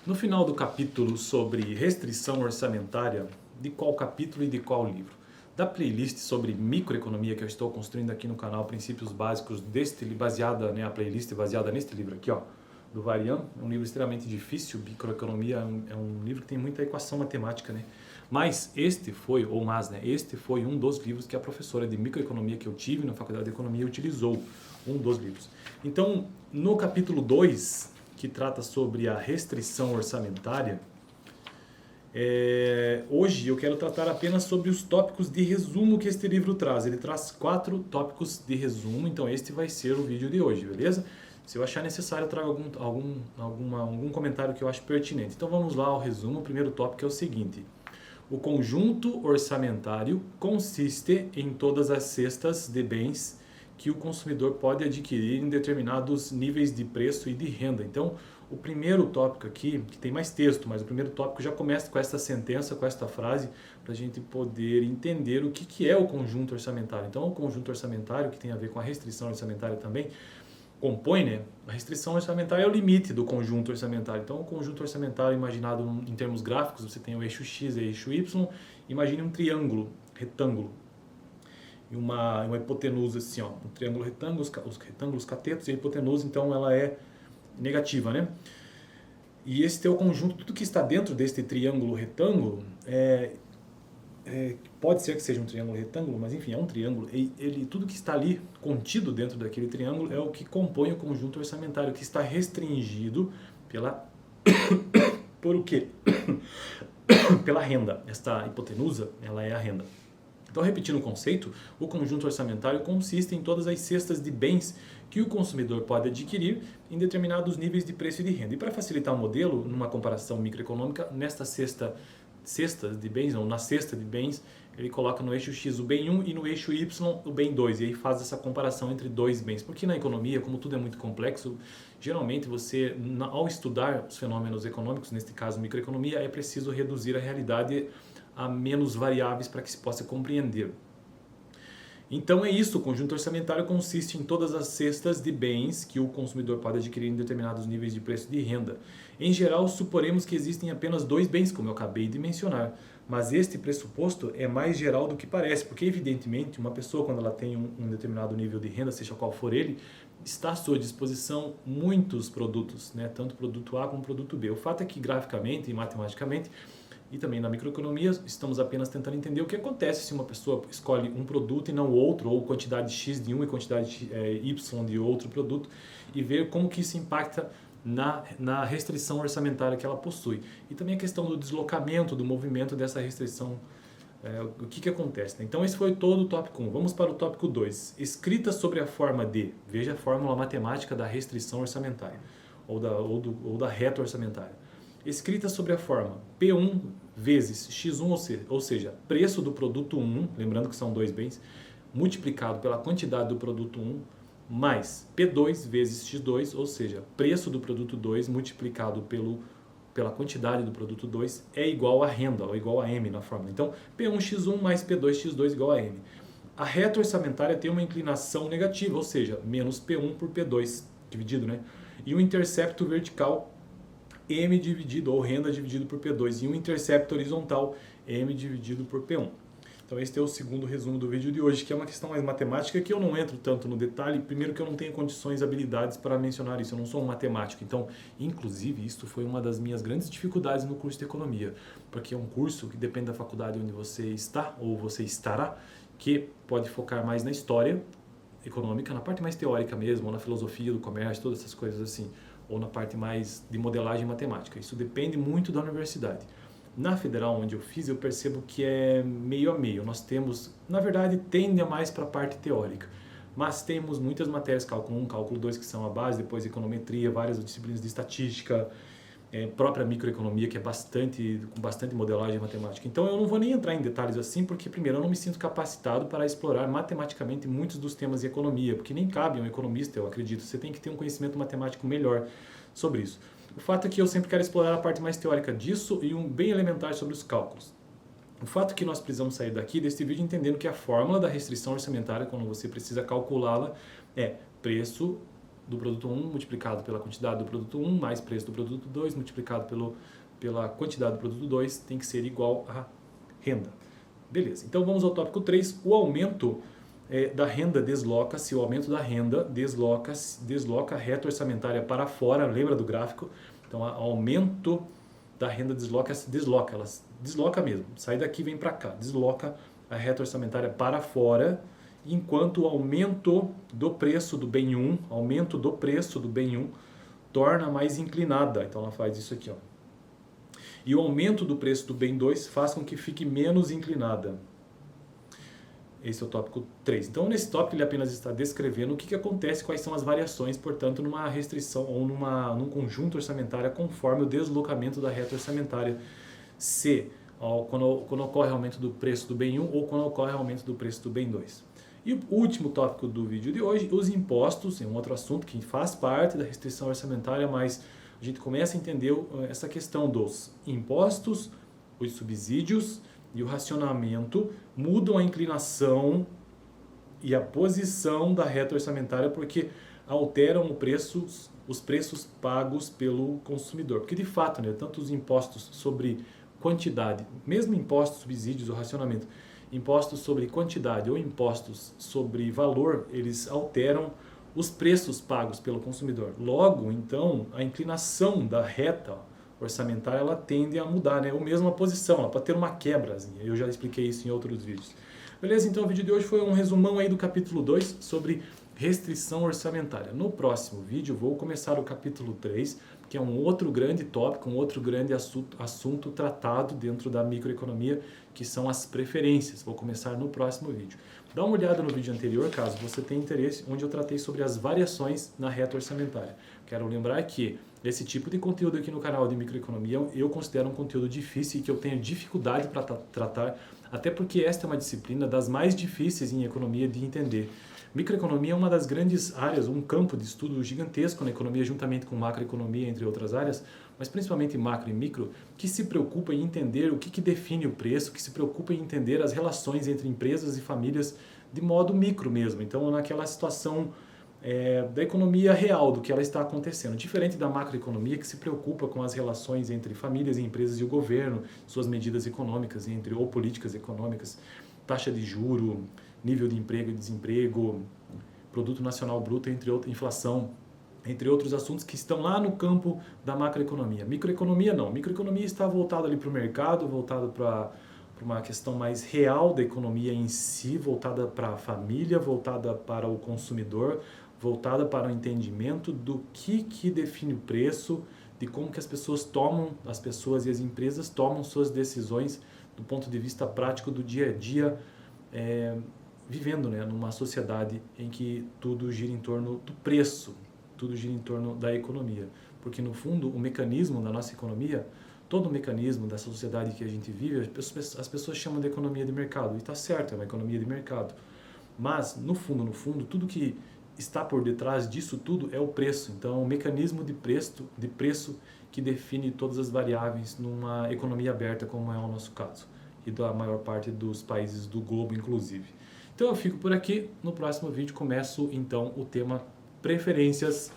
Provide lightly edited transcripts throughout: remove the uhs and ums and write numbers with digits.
No final do capítulo sobre restrição orçamentária, de qual capítulo e de qual livro? Da playlist sobre microeconomia que eu estou construindo aqui no canal Princípios Básicos deste baseada, a playlist baseada neste livro aqui, ó, do Varian, é um livro extremamente difícil. Microeconomia é um livro que tem muita equação matemática, né? Mas este foi um dos livros que a professora de microeconomia que eu tive na Faculdade de Economia utilizou, um dos livros. Então, no capítulo 2, que trata sobre a restrição orçamentária, hoje eu quero tratar apenas sobre os tópicos de resumo que este livro traz. Ele traz 4 tópicos de resumo, então este vai ser o vídeo de hoje, beleza? Se eu achar necessário, eu trago algum comentário que eu acho pertinente. Então vamos lá ao resumo. O primeiro tópico é o seguinte: o conjunto orçamentário consiste em todas as cestas de bens que o consumidor pode adquirir em determinados níveis de preço e de renda. Então, o primeiro tópico aqui, que tem mais texto, mas o primeiro tópico já começa com essa sentença, com esta frase, para a gente poder entender o que é o conjunto orçamentário. Então, o conjunto orçamentário, que tem a ver com a restrição orçamentária também, compõe, né? A restrição orçamentária é o limite do conjunto orçamentário. Então, o conjunto orçamentário, imaginado em termos gráficos, você tem o eixo X e o eixo Y. Imagine um triângulo retângulo e uma hipotenusa assim, ó, um triângulo retângulo, os retângulos catetos, e a hipotenusa, então, ela é negativa, né? E esse teu conjunto, tudo que está dentro deste triângulo retângulo, pode ser que seja um triângulo retângulo, mas enfim, é um triângulo. Tudo que está ali contido dentro daquele triângulo é o que compõe o conjunto orçamentário, que está restringido por o quê? Pela renda. Esta hipotenusa, ela é a renda. Então, repetindo o conceito, o conjunto orçamentário consiste em todas as cestas de bens que o consumidor pode adquirir em determinados níveis de preço e de renda. E para facilitar o modelo, numa comparação microeconômica, nesta cestas de bens, ou na cesta de bens, ele coloca no eixo X o bem 1 e no eixo Y o bem 2, e aí faz essa comparação entre dois bens. Porque na economia, como tudo é muito complexo, geralmente você, ao estudar os fenômenos econômicos, neste caso microeconomia, é preciso reduzir a realidade a menos variáveis para que se possa compreender. Então é isso, o conjunto orçamentário consiste em todas as cestas de bens que o consumidor pode adquirir em determinados níveis de preço e de renda. Em geral, suporemos que existem apenas 2 bens, como eu acabei de mencionar, mas este pressuposto é mais geral do que parece, porque evidentemente uma pessoa, quando ela tem um determinado nível de renda, seja qual for ele, está à sua disposição muitos produtos, né? Tanto produto A como produto B. O fato é que graficamente e matematicamente, e também na microeconomia, estamos apenas tentando entender o que acontece se uma pessoa escolhe um produto e não outro, ou quantidade X de um e quantidade Y de outro produto, e ver como que isso impacta na restrição orçamentária que ela possui. E também a questão do deslocamento, do movimento dessa restrição, o que acontece, né? Então esse foi todo o tópico 1. Vamos para o tópico 2. Escrita sobre a forma de, veja a fórmula matemática da restrição orçamentária, ou da reta orçamentária. Escrita sobre a forma P1 vezes X1, ou seja, preço do produto 1, lembrando que são 2 bens, multiplicado pela quantidade do produto 1, mais P2 vezes X2, ou seja, preço do produto 2 multiplicado pela quantidade do produto 2 é igual a renda, ou igual a M na fórmula. Então, P1x1 mais P2x2 igual a M. A reta orçamentária tem uma inclinação negativa, ou seja, menos P1 por P2 dividido, né? E o intercepto vertical M dividido, ou renda dividido por P2, e um intercepto horizontal, M dividido por P1. Então este é o segundo resumo do vídeo de hoje, que é uma questão mais matemática, que eu não entro tanto no detalhe. Primeiro que eu não tenho condições, habilidades para mencionar isso, eu não sou um matemático. Então, inclusive, isso foi uma das minhas grandes dificuldades no curso de economia, porque é um curso que depende da faculdade onde você está, ou você estará, que pode focar mais na história econômica, na parte mais teórica mesmo, ou na filosofia do comércio, todas essas coisas assim, ou na parte mais de modelagem matemática. Isso depende muito da universidade. Na federal, onde eu fiz, eu percebo que é meio a meio. Nós temos, na verdade, tende a mais para a parte teórica, mas temos muitas matérias, cálculo 1, cálculo 2, que são a base, depois econometria, várias disciplinas de estatística, própria microeconomia, que é com bastante modelagem matemática. Então eu não vou nem entrar em detalhes assim, porque primeiro eu não me sinto capacitado para explorar matematicamente muitos dos temas de economia, porque nem cabe a um economista, eu acredito. Você tem que ter um conhecimento matemático melhor sobre isso. O fato é que eu sempre quero explorar a parte mais teórica disso e um bem elementar sobre os cálculos. O fato é que nós precisamos sair daqui deste vídeo entendendo que a fórmula da restrição orçamentária, quando você precisa calculá-la, é preço do produto 1 multiplicado pela quantidade do produto 1 mais preço do produto 2 multiplicado pela quantidade do produto 2 tem que ser igual a renda. Beleza, então vamos ao tópico 3, o aumento da renda desloca-se, o aumento da renda desloca a reta orçamentária para fora, lembra do gráfico? Então, o aumento da renda desloca, ela desloca mesmo, sai daqui e vem para cá, desloca a reta orçamentária para fora, enquanto o aumento do preço do bem 1, torna mais inclinada, então ela faz isso aqui, ó. E o aumento do preço do bem 2 faz com que fique menos inclinada. Esse é o tópico 3. Então, nesse tópico, ele apenas está descrevendo o que acontece, quais são as variações, portanto, numa restrição ou num conjunto orçamentário conforme o deslocamento da reta orçamentária. Quando ocorre aumento do preço do bem 1 ou quando ocorre aumento do preço do bem 2. E o último tópico do vídeo de hoje, os impostos, é um outro assunto que faz parte da restrição orçamentária, mas a gente começa a entender essa questão dos impostos, os subsídios e o racionamento mudam a inclinação e a posição da reta orçamentária porque alteram os preços pagos pelo consumidor. Porque de fato, né, tanto os impostos sobre quantidade, mesmo impostos, subsídios ou racionamento, impostos sobre quantidade ou impostos sobre valor, eles alteram os preços pagos pelo consumidor. Logo, então, a inclinação da reta orçamentária ela tende a mudar, né? Ou mesmo a posição, ela pode ter uma quebrazinha. Eu já expliquei isso em outros vídeos. Beleza? Então o vídeo de hoje foi um resumão aí do capítulo 2 sobre restrição orçamentária. No próximo vídeo vou começar o capítulo 3, que é um outro grande tópico, um outro grande assunto tratado dentro da microeconomia, que são as preferências. Vou começar no próximo vídeo. Dá uma olhada no vídeo anterior, caso você tenha interesse, onde eu tratei sobre as variações na reta orçamentária. Quero lembrar que esse tipo de conteúdo aqui no canal de microeconomia eu considero um conteúdo difícil e que eu tenho dificuldade para tratar, até porque esta é uma disciplina das mais difíceis em economia de entender. Microeconomia é uma das grandes áreas, um campo de estudo gigantesco na economia, juntamente com macroeconomia, entre outras áreas, mas principalmente macro e micro, que se preocupa em entender o que define o preço, que se preocupa em entender as relações entre empresas e famílias de modo micro mesmo. Então, naquela situação da economia real, do que ela está acontecendo. Diferente da macroeconomia, que se preocupa com as relações entre famílias e empresas e o governo, suas medidas econômicas ou políticas econômicas, taxa de juro, nível de emprego e desemprego, produto nacional bruto, inflação, entre outros assuntos que estão lá no campo da macroeconomia. Microeconomia não. Microeconomia está voltada ali para o mercado, voltada para uma questão mais real da economia em si, voltada para a família, voltada para o consumidor, voltada para o entendimento do que define o preço, de como que as pessoas e as empresas tomam suas decisões do ponto de vista prático do dia a dia, vivendo, né, numa sociedade em que tudo gira em torno do preço, tudo gira em torno da economia. Porque, no fundo, o mecanismo da nossa economia, todo o mecanismo dessa sociedade que a gente vive, as pessoas chamam de economia de mercado. E está certo, é uma economia de mercado. Mas, no fundo, tudo que está por detrás disso tudo é o preço. Então, é um mecanismo de preço que define todas as variáveis numa economia aberta, como é o nosso caso. E da maior parte dos países do globo, inclusive. Então, eu fico por aqui. No próximo vídeo, começo, então, o tema preferências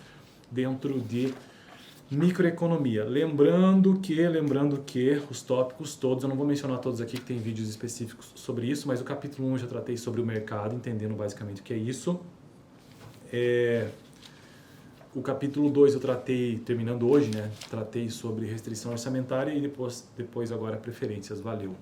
dentro de microeconomia. Lembrando que os tópicos todos, eu não vou mencionar todos aqui, que tem vídeos específicos sobre isso, mas o capítulo 1 eu já tratei sobre o mercado, entendendo basicamente o que é isso. O capítulo 2 eu tratei, terminando hoje, né? Tratei sobre restrição orçamentária e depois agora preferências. Valeu!